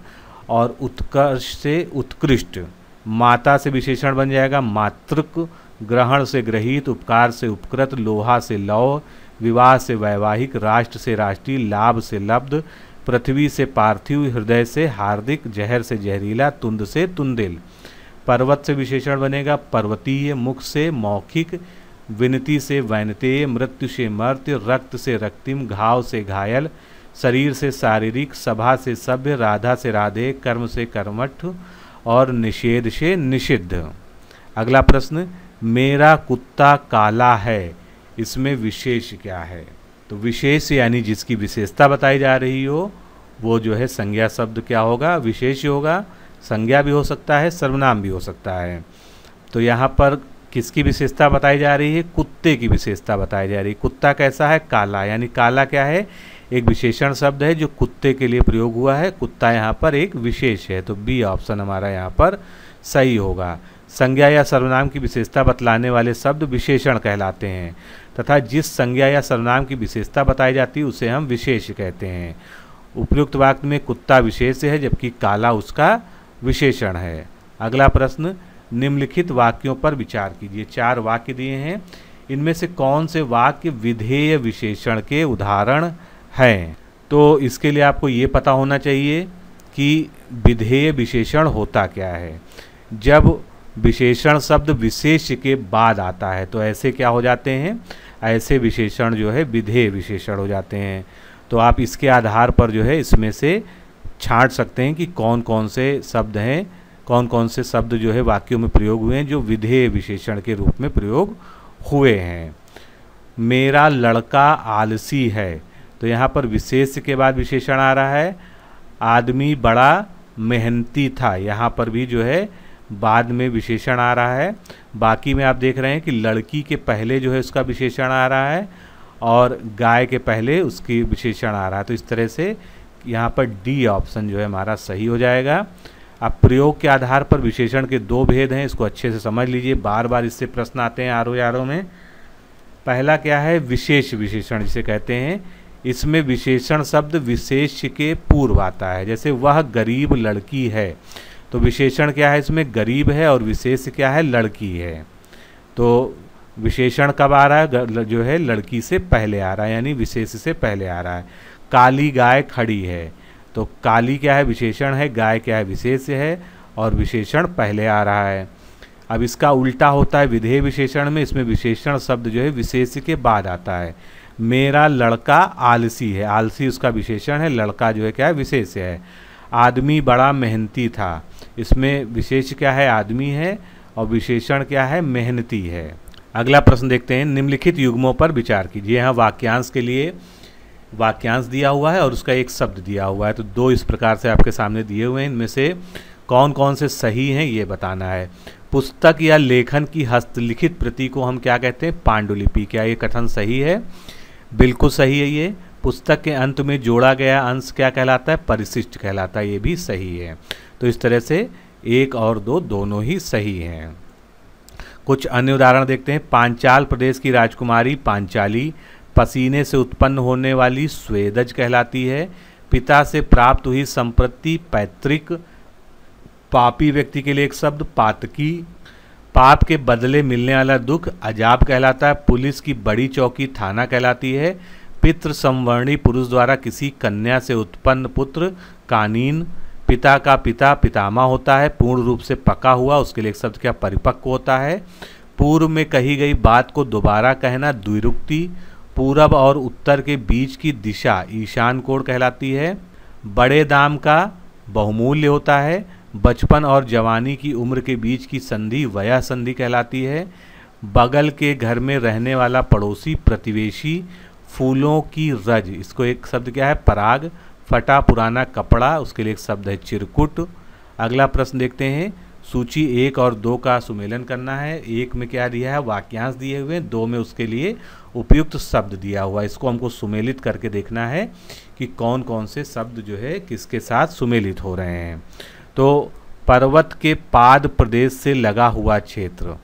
और उत्कर्ष से उत्कृष्ट। माता से विशेषण बन जाएगा मातृक, ग्रहण से ग्रहीत, उपकार से उपकृत, लोहा से लौह, विवाह से वैवाहिक, राष्ट्र से राष्ट्रीय, लाभ से लब्ध, पृथ्वी से पार्थिव, हृदय से हार्दिक, जहर से जहरीला, तुंद से तुंदिल। पर्वत से विशेषण बनेगा पर्वतीय, मुख से मौखिक, विनती से वैनतेय, मृत्यु से मर्त्य, रक्त से रक्तिम, घाव से घायल, शरीर से शारीरिक, सभा से सभ्य, राधा से राधे, कर्म से कर्मठ और निषेध से निषिद्ध। अगला प्रश्न, मेरा कुत्ता काला है, इसमें विशेष क्या है। तो विशेष यानी जिसकी विशेषता बताई जा रही हो वो जो है संज्ञा शब्द क्या होगा, विशेष होगा। संज्ञा भी हो सकता है, सर्वनाम भी हो सकता है। तो यहाँ पर किसकी विशेषता बताई जा रही है, कुत्ते की विशेषता बताई जा रही है। कुत्ता कैसा है, काला, यानी काला क्या है, एक विशेषण शब्द है जो कुत्ते के लिए प्रयोग हुआ है। कुत्ता यहाँ पर एक विशेष है, तो बी ऑप्शन हमारा यहाँ पर सही होगा। संज्ञा या सर्वनाम की विशेषता बतलाने वाले शब्द विशेषण कहलाते हैं तथा जिस संज्ञा या सर्वनाम की विशेषता बताई जाती है उसे हम विशेष कहते हैं। उपयुक्त वाक्य में कुत्ता विशेष है जबकि काला उसका विशेषण है। अगला प्रश्न, निम्नलिखित वाक्यों पर विचार कीजिए। 4 वाक्य दिए हैं, इनमें से कौन से वाक्य विधेय विशेषण के उदाहरण हैं। तो इसके लिए आपको ये पता होना चाहिए कि विधेय विशेषण होता क्या है। जब विशेषण शब्द विशेष के बाद आता है तो ऐसे क्या हो जाते हैं, ऐसे विशेषण जो है विधेय विशेषण हो जाते हैं। तो आप इसके आधार पर जो है इसमें से छांट सकते हैं कि कौन कौन से शब्द हैं, कौन कौन से शब्द जो है वाक्यों में प्रयोग हुए हैं जो विधेय विशेषण के रूप में प्रयोग हुए हैं। मेरा लड़का आलसी है, तो यहाँ पर विशेष के बाद विशेषण आ रहा है। आदमी बड़ा मेहनती था, यहाँ पर भी जो है बाद में विशेषण आ रहा है। बाकी में आप देख रहे हैं कि लड़की के पहले जो है उसका विशेषण आ रहा है और गाय के पहले उसकी विशेषण आ रहा है। तो इस तरह से यहाँ पर डी ऑप्शन जो है हमारा सही हो जाएगा। अब प्रयोग के आधार पर विशेषण के दो भेद हैं, इसको अच्छे से समझ लीजिए, बार बार इससे प्रश्न आते हैं आरओ में। पहला क्या है, विशेष विशेषण जिसे कहते हैं। इसमें विशेषण शब्द विशेष के पूर्व आता है। जैसे वह गरीब लड़की है, तो विशेषण क्या है इसमें, गरीब है, और विशेष क्या है, लड़की है। तो विशेषण कब आ रहा है, जो है लड़की से पहले आ रहा है, यानी विशेष से पहले आ रहा है। काली गाय खड़ी है, तो काली क्या है, विशेषण है, गाय क्या है, विशेष है, और विशेषण पहले आ रहा है। अब इसका उल्टा होता है विधेय विशेषण में, इसमें विशेषण शब्द जो है विशेष के बाद आता है। मेरा लड़का आलसी है, आलसी उसका विशेषण है, लड़का जो है क्या है, विशेष है। आदमी बड़ा मेहनती था, इसमें विशेष क्या है, आदमी है, और विशेषण क्या है, मेहनती है। अगला प्रश्न देखते हैं, निम्नलिखित युग्मों पर विचार कीजिए। यहाँ वाक्यांश के लिए वाक्यांश दिया हुआ है और उसका एक शब्द दिया हुआ है, तो दो इस प्रकार से आपके सामने दिए हुए हैं। इनमें से कौन कौन से सही हैं ये बताना है। पुस्तक या लेखन की हस्तलिखित प्रति को हम क्या कहते हैं, पांडुलिपि। क्या ये कथन सही है? बिल्कुल सही है ये। पुस्तक के अंत में जोड़ा गया अंश क्या कहलाता है, परिशिष्ट कहलाता है, ये भी सही है। तो इस तरह से 1 और 2 दोनों ही सही हैं। कुछ अन्य उदाहरण देखते हैं। पांचाल प्रदेश की राजकुमारी पांचाली पसीने से उत्पन्न होने वाली स्वेदज कहलाती है। पिता से प्राप्त हुई संपत्ति पैतृक। पापी व्यक्ति के लिए एक शब्द पातकी। पाप के बदले मिलने वाला दुख अजाब कहलाता है। पुलिस की बड़ी चौकी थाना कहलाती है। पितृ संवर्णी पुरुष द्वारा किसी कन्या से उत्पन्न पुत्र कानीन। पिता का पिता पितामह होता है, पूर्ण रूप से पका हुआ, उसके लिए एक शब्द क्या, परिपक्व होता है। पूर्व में कही गई बात को दोबारा कहना द्विरुक्ति। पूरब और उत्तर के बीच की दिशा ईशान कोण कहलाती है। बड़े दाम का बहुमूल्य होता है। बचपन और जवानी की उम्र के बीच की संधि वया संधि कहलाती है। बगल के घर में रहने वाला पड़ोसी प्रतिवेशी। फूलों की रज, इसको एक शब्द क्या है, पराग। फटा पुराना कपड़ा, उसके लिए एक शब्द है चिरकुट। अगला प्रश्न देखते हैं। सूची 1 और 2 का सुमेलन करना है। 1 में क्या दिया है, वाक्यांश दिए हुए हैं। 2 में उसके लिए उपयुक्त शब्द दिया हुआ है। इसको हमको सुमेलित करके देखना है कि कौन कौन से शब्द जो है किसके साथ सुमेलित हो रहे हैं। तो पर्वत के पाद प्रदेश से लगा हुआ क्षेत्र,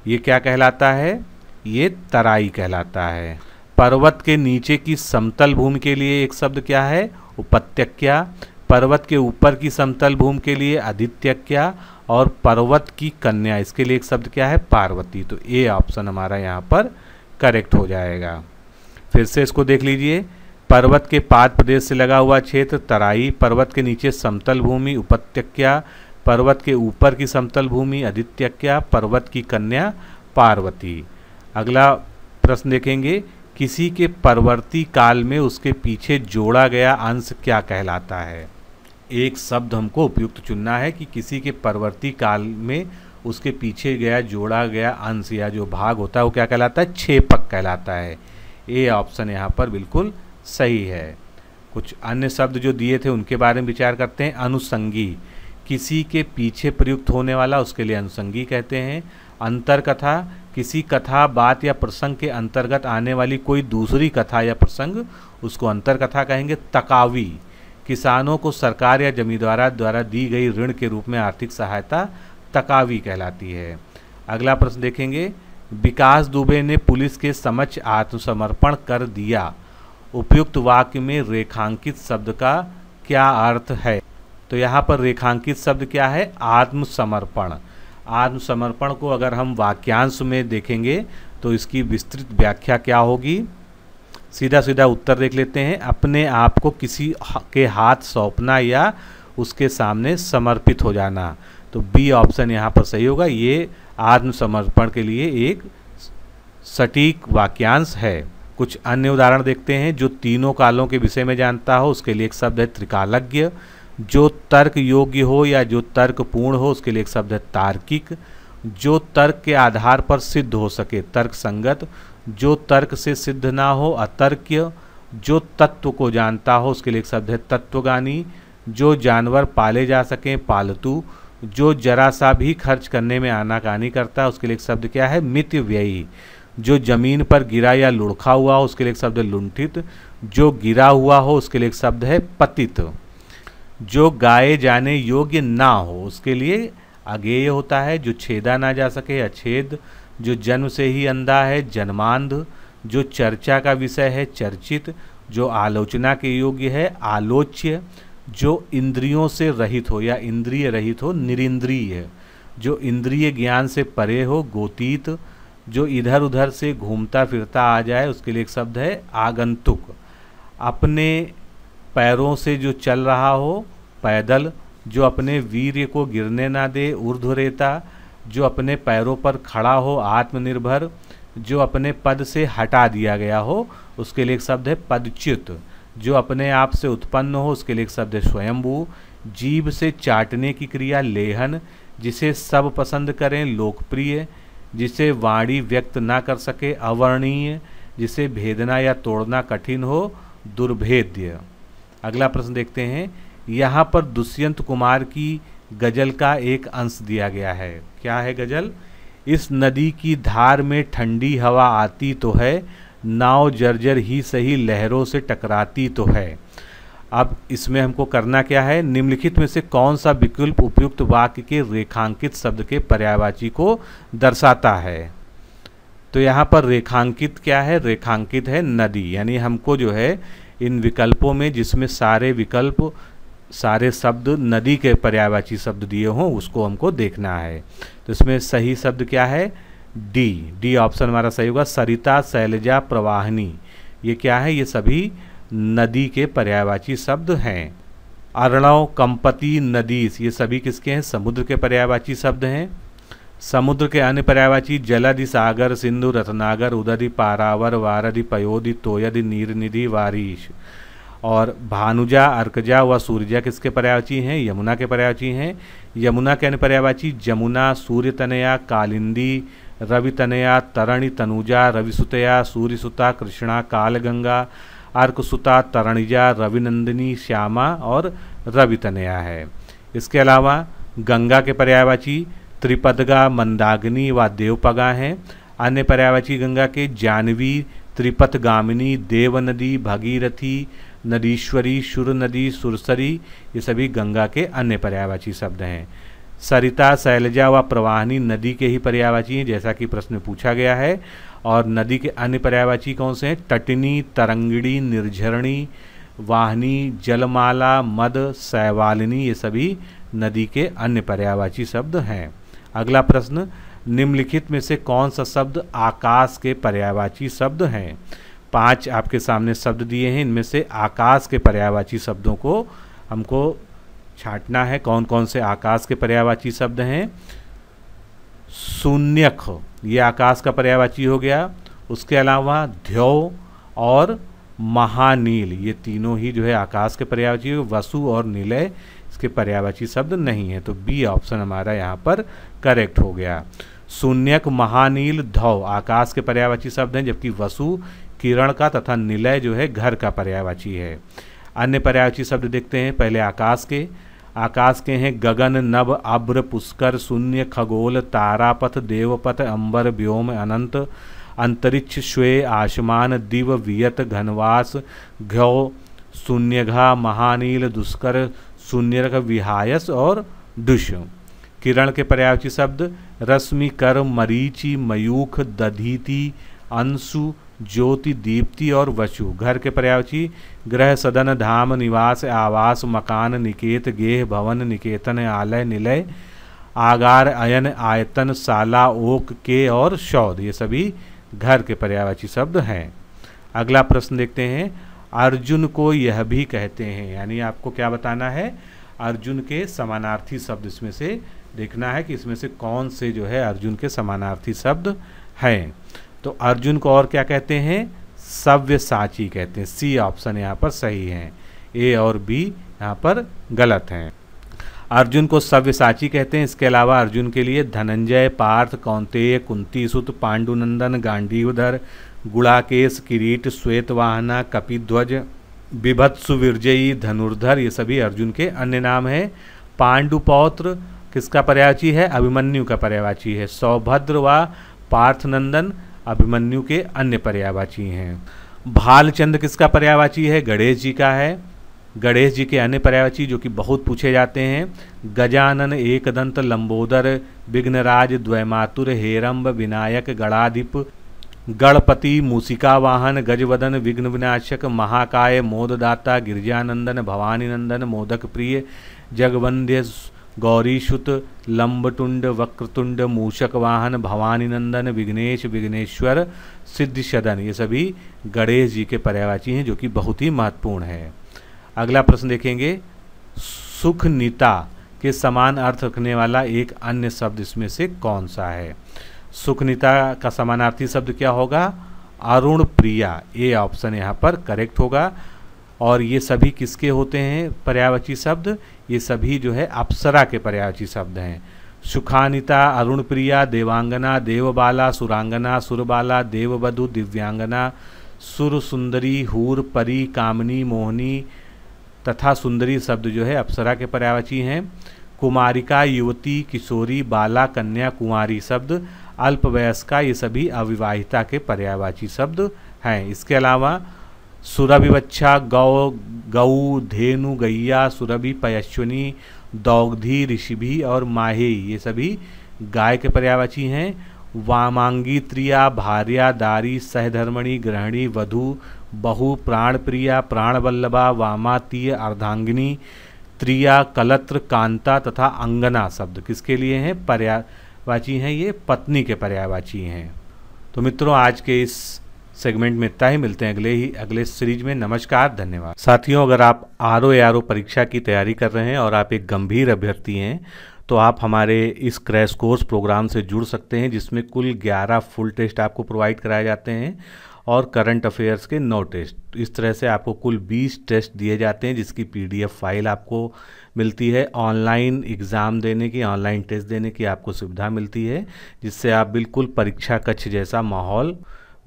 ये क्या कहलाता है, ये तराई कहलाता है। पर्वत के नीचे की समतल भूमि के लिए एक शब्द क्या है, उपत्यक्या। पर्वत के ऊपर की समतल भूमि के लिए आदित्यक्या। और पर्वत की कन्या, इसके लिए एक शब्द क्या है, पार्वती। तो ए ऑप्शन हमारा यहाँ पर करेक्ट हो जाएगा। फिर से इसको देख लीजिए। पर्वत के पाद प्रदेश से लगा हुआ क्षेत्र तराई। पर्वत के नीचे समतल भूमि उपत्यक्या। पर्वत के ऊपर की समतल भूमि आदित्यक्या। पर्वत की कन्या पार्वती। अगला प्रश्न देखेंगे। किसी के परवर्ती काल में उसके पीछे जोड़ा गया अंश क्या कहलाता है। एक शब्द हमको उपयुक्त चुनना है कि किसी के परवर्ती काल में उसके पीछे गया जोड़ा गया अंश या जो भाग होता है वो क्या कहलाता है, छेपक कहलाता है। ए ऑप्शन यहाँ पर बिल्कुल सही है। कुछ अन्य शब्द जो दिए थे उनके बारे में विचार करते हैं। अनुसंगी, किसी के पीछे प्रयुक्त होने वाला, उसके लिए अनुसंगी कहते हैं। अंतरकथा, किसी कथा बात या प्रसंग के अंतर्गत आने वाली कोई दूसरी कथा या प्रसंग, उसको अंतरकथा कहेंगे। तकावी, किसानों को सरकार या जमींदार द्वारा दी गई ऋण के रूप में आर्थिक सहायता तकावी कहलाती है। अगला प्रश्न देखेंगे। विकास दुबे ने पुलिस के समक्ष आत्मसमर्पण कर दिया। उपयुक्त वाक्य में रेखांकित शब्द का क्या अर्थ है। तो यहाँ पर रेखांकित शब्द क्या है, आत्मसमर्पण। आत्मसमर्पण को अगर हम वाक्यांश में देखेंगे तो इसकी विस्तृत व्याख्या क्या होगी। सीधा सीधा उत्तर देख लेते हैं। अपने आप को किसी के हाथ सौंपना या उसके सामने समर्पित हो जाना। तो बी ऑप्शन यहाँ पर सही होगा। ये आत्मसमर्पण के लिए एक सटीक वाक्यांश है। कुछ अन्य उदाहरण देखते हैं। जो तीनों कालों के विषय में जानता हो उसके लिए एक शब्द है त्रिकालज्ञ। जो तर्क योग्य हो या जो तर्क पूर्ण हो उसके लिए एक शब्द है तार्किक। जो तर्क के आधार पर सिद्ध हो सके, तर्क संगत। जो तर्क से सिद्ध ना हो अतर्क्य, जो तत्व को जानता हो उसके लिए एक शब्द है तत्वगानी, जो जानवर पाले जा सकें पालतू, जो जरा सा भी खर्च करने में आनाकानी करता है उसके लिए एक शब्द क्या है मितव्ययी, जो जमीन पर गिरा या लुढ़का हुआ हो उसके लिए एक शब्द है लुंठित, जो गिरा हुआ हो उसके लिए एक शब्द है पतित, जो गाए जाने योग्य ना हो उसके लिए अगेय होता है, जो छेदा ना जा सके अछेद, जो जन्म से ही अंधा है जन्मांध, जो चर्चा का विषय है चर्चित, जो आलोचना के योग्य है आलोच्य, जो इंद्रियों से रहित हो या इंद्रिय रहित हो निरिंद्रिय, जो इंद्रिय ज्ञान से परे हो गोतीत, जो इधर उधर से घूमता फिरता आ जाए उसके लिए एक शब्द है आगंतुक, अपने पैरों से जो चल रहा हो पैदल, जो अपने वीर्य को गिरने ना दे ऊर्ध्वरेता, जो अपने पैरों पर खड़ा हो आत्मनिर्भर, जो अपने पद से हटा दिया गया हो उसके लिए एक शब्द है पदच्युत, जो अपने आप से उत्पन्न हो उसके लिए एक शब्द है स्वयंभू, जीभ से चाटने की क्रिया लेहन, जिसे सब पसंद करें लोकप्रिय, जिसे वाणी व्यक्त ना कर सके अवर्णीय, जिसे भेदना या तोड़ना कठिन हो दुर्भेद्य। अगला प्रश्न देखते हैं, यहाँ पर दुष्यंत कुमार की गजल का एक अंश दिया गया है। क्या है गजल? इस नदी की धार में ठंडी हवा आती तो है, नाव जर्जर ही सही लहरों से टकराती तो है। अब इसमें हमको करना क्या है, निम्नलिखित में से कौन सा विकल्प उपयुक्त वाक्य के रेखांकित शब्द के पर्यायवाची को दर्शाता है। तो यहाँ पर रेखांकित क्या है, रेखांकित है नदी, यानी हमको जो है इन विकल्पों में जिसमें सारे विकल्प सारे शब्द नदी के पर्यायवाची शब्द दिए हों उसको हमको देखना है। तो इसमें सही शब्द क्या है, डी ऑप्शन हमारा सही होगा। सरिता शैलजा प्रवाहिनी ये क्या है, ये सभी नदी के पर्यायवाची शब्द हैं। अर्णव कंपति नदीस ये सभी किसके हैं, समुद्र के पर्यायवाची शब्द हैं। समुद्र के अन्य पर्यायवाची जलधि सागर सिंधु रत्नागर उदधि पारावर वारधि पयोधि तोयधि नीरनिधि वारीश। और भानुजा अर्कजा व सूर्यजा किसके पर्यायवाची हैं, यमुना के पर्यायवाची हैं। यमुना के अन्य पर्यायवाची जमुना सूर्य तनया कालिंदी रवि तनया तरणि तनुजा रविसुतया सूर्यसुता कृष्णा कालगंगा अर्कसुता तरणिजा रविनंदिनी श्यामा और रवि तनया है। इसके अलावा गंगा के पर्यायवाची त्रिपदगा मंदाग्नि व देवपगा हैं। अन्य पर्यायवाची गंगा के जानवी त्रिपथगामिनी देवनदी भगीरथी नदीश्वरी शुर नदी सुरसरी ये सभी गंगा के अन्य पर्यायवाची शब्द हैं। सरिता शैलजा व प्रवाहिनी नदी के ही पर्यायवाची हैं जैसा कि प्रश्न में पूछा गया है। और नदी के अन्य पर्यायवाची कौन से हैं, तटिनी तरंगिणी निर्झरणी वाहिनी जलमाला मद शैवालिनी ये सभी नदी के अन्य पर्यायवाची शब्द हैं। अगला प्रश्न, निम्नलिखित में से कौन सा शब्द आकाश के पर्यायवाची शब्द हैं। 5 आपके सामने शब्द दिए हैं, इनमें से आकाश के पर्यायवाची शब्दों को हमको छांटना है। कौन कौन से आकाश के पर्यायवाची शब्द हैं। शून्यक ये आकाश का पर्यायवाची हो गया। उसके अलावा ध्यो और महानील ये तीनों ही जो है आकाश के पर्यायवाची हो। वसु और निलय इसके पर्यायवाची शब्द नहीं है, तो बी ऑप्शन हमारा यहाँ पर करेक्ट हो गया। शून्यक महानील धौ आकाश के पर्यायवाची शब्द हैं, जबकि वसु किरण का तथा निलय जो है घर का पर्यायवाची है। अन्य पर्यायवाची शब्द देखते हैं। पहले आकाश के हैं गगन नभ अभ्र पुष्कर शून्य खगोल तारापथ देवपथ अंबर व्योम अनंत अंतरिक्ष श्वे आसमान दिव वियत घनवास घ्यौ शून्यघा महानील दुष्कर शून्यरक विहायस और दुष। किरण के पर्यायवाची शब्द रश्मि कर मरीचि मयूख दधीति अंशु ज्योति दीप्ति और वशु। घर के पर्यायवाची गृह सदन धाम निवास आवास मकान निकेत गेह भवन निकेतन आलय निलय आगार अयन आयतन शाला ओक के और शौद ये सभी घर के पर्यायवाची शब्द हैं। अगला प्रश्न देखते हैं। अर्जुन को यह भी कहते हैं, यानी आपको क्या बताना है, अर्जुन के समानार्थी शब्द इसमें से देखना है कि इसमें से कौन से जो है अर्जुन के समानार्थी शब्द हैं। तो अर्जुन को और क्या कहते हैं, सव्यसाची कहते हैं। सी ऑप्शन यहाँ पर सही है, ए और बी यहाँ पर गलत हैं। अर्जुन को सव्यसाची कहते हैं। इसके अलावा अर्जुन के लिए धनंजय पार्थ कौंतेय कुंती सुत पांडुनंदन गांडीवधर गुड़ाकेश, किरीट, श्वेतवाहना, कपिध्वज, बिभत्सु, विरजयी, धनुर्धर, ये सभी अर्जुन के अन्य नाम हैं। पांडुपौत्र किसका पर्यायवाची है? अभिमन्यु का पर्यायवाची है। सौभद्र व पार्थनंदन अभिमन्यु के अन्य पर्यायवाची हैं। भालचंद्र किसका पर्यायवाची है? गणेश जी का है। गणेश जी के अन्य पर्यायवाची जो कि बहुत पूछे जाते हैं, गजानन, एकदंत, लंबोदर, विघ्नराज, द्वैमातुर, हेरंब, विनायक, गणाधिप, गणपति, मूसिका वाहन, गजवदन, विघ्न विनाशक, महाकाय, मोददाता, गिरिजानंदन, भवानीनंदन, मोदक प्रिय, जगवंद्य, गौरीशुत, लंबटुंड, वक्रतुंड, मूषक वाहन, भवानीनंदन, विघ्नेश, विघ्नेश्वर, सिद्धिशदन, ये सभी गणेश जी के पर्यायवाची हैं जो कि बहुत ही महत्वपूर्ण है। अगला प्रश्न देखेंगे, सुखनीता के समान अर्थ रखने वाला एक अन्य शब्द इसमें से कौन सा है? सुखनीता का समानार्थी शब्द क्या होगा? अरुण प्रिया, ये ऑप्शन यहाँ पर करेक्ट होगा। और ये सभी किसके होते हैं पर्यायवाची शब्द? ये सभी जो है अप्सरा के पर्यायवाची शब्द हैं। सुखानिता, अरुण प्रिया, देवांगना, देवबाला, सुरांगना, सुरबाला, देववधु, दिव्यांगना, सुर सुंदरी, हूर, परी, कामनी, मोहनी तथा सुंदरी शब्द जो है अप्सरा के पर्यायवाची हैं। कुमारिका, युवती, किशोरी, बाला, कन्या, कुंवारी शब्द अल्पवयस्का, ये सभी अविवाहिता के पर्यायवाची शब्द हैं। इसके अलावा सुरभि बच्छा, गौ, धेनु, गैया, सुरभि, पयश्वनी, दौग्धी, ऋषिभि और माहे, ये सभी गाय के पर्यायवाची हैं। वामांगी, त्रिया, भार्या, दारी, सहधर्मणि, गृहिणी, वधु, बहु, प्राणप्रिया, प्राणवल्लभा, वामातीय, अर्धांगिनी, त्रिया, कलत्र, कांता तथा अंगना शब्द किसके लिए हैं? पर्यायवाची हैं, ये पत्नी के पर्यायवाची हैं। तो मित्रों, आज के इस सेगमेंट में इतना ही। मिलते हैं अगले सीरीज में। नमस्कार, धन्यवाद। साथियों, अगर आप आरओ परीक्षा की तैयारी कर रहे हैं और आप एक गंभीर अभ्यर्थी हैं तो आप हमारे इस क्रैश कोर्स प्रोग्राम से जुड़ सकते हैं, जिसमें कुल 11 फुल टेस्ट आपको प्रोवाइड कराए जाते हैं और करंट अफेयर्स के 9 टेस्ट। इस तरह से आपको कुल 20 टेस्ट दिए जाते हैं, जिसकी PDF फाइल आपको मिलती है। ऑनलाइन एग्ज़ाम देने की, ऑनलाइन टेस्ट देने की आपको सुविधा मिलती है, जिससे आप बिल्कुल परीक्षा कक्ष जैसा माहौल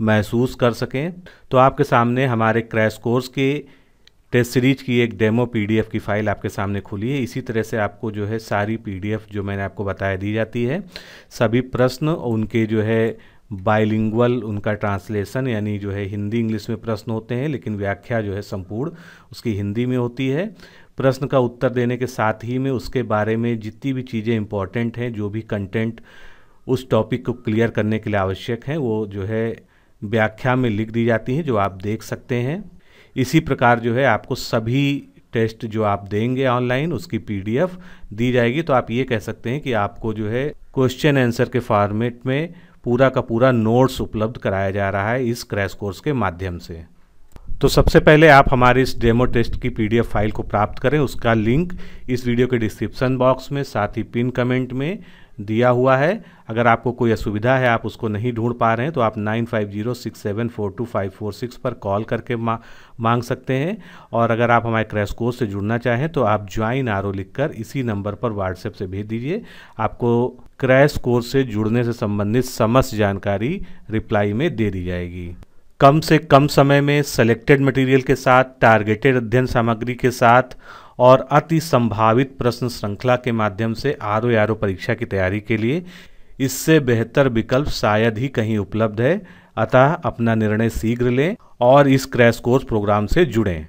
महसूस कर सकें। तो आपके सामने हमारे क्रैश कोर्स के टेस्ट सीरीज की एक डेमो PDF की फ़ाइल आपके सामने खुली है। इसी तरह से आपको जो है सारी PDF जो मैंने आपको बताया दी जाती है। सभी प्रश्न उनके जो है बाइलिंगुअल, उनका ट्रांसलेशन यानी जो है हिंदी इंग्लिश में प्रश्न होते हैं, लेकिन व्याख्या जो है संपूर्ण उसकी हिंदी में होती है। प्रश्न का उत्तर देने के साथ ही में उसके बारे में जितनी भी चीज़ें इंपॉर्टेंट हैं, जो भी कंटेंट उस टॉपिक को क्लियर करने के लिए आवश्यक हैं, वो जो है व्याख्या में लिख दी जाती हैं, जो आप देख सकते हैं। इसी प्रकार जो है आपको सभी टेस्ट जो आप देंगे ऑनलाइन उसकी PDF दी जाएगी। तो आप ये कह सकते हैं कि आपको जो है क्वेश्चन आंसर के फॉर्मेट में पूरा का पूरा नोट्स उपलब्ध कराया जा रहा है इस क्रैश कोर्स के माध्यम से। तो सबसे पहले आप हमारे इस डेमो टेस्ट की PDF फाइल को प्राप्त करें। उसका लिंक इस वीडियो के डिस्क्रिप्शन बॉक्स में, साथ ही पिन कमेंट में दिया हुआ है। अगर आपको कोई असुविधा है, आप उसको नहीं ढूंढ पा रहे हैं, तो आप 9506742546 पर कॉल करके मांग सकते हैं। और अगर आप हमारे क्रैश कोर्स से जुड़ना चाहें तो आप ज्वाइन आरओ लिखकर इसी नंबर पर व्हाट्सएप से भेज दीजिए। आपको क्रैश कोर्स से जुड़ने से संबंधित समस्त जानकारी रिप्लाई में दे दी जाएगी। कम से कम समय में सेलेक्टेड मटेरियल के साथ, टारगेटेड अध्ययन सामग्री के साथ और अति संभावित प्रश्न श्रृंखला के माध्यम से आरओ परीक्षा की तैयारी के लिए इससे बेहतर विकल्प शायद ही कहीं उपलब्ध है। अतः अपना निर्णय शीघ्र लें और इस क्रैश कोर्स प्रोग्राम से जुड़ें।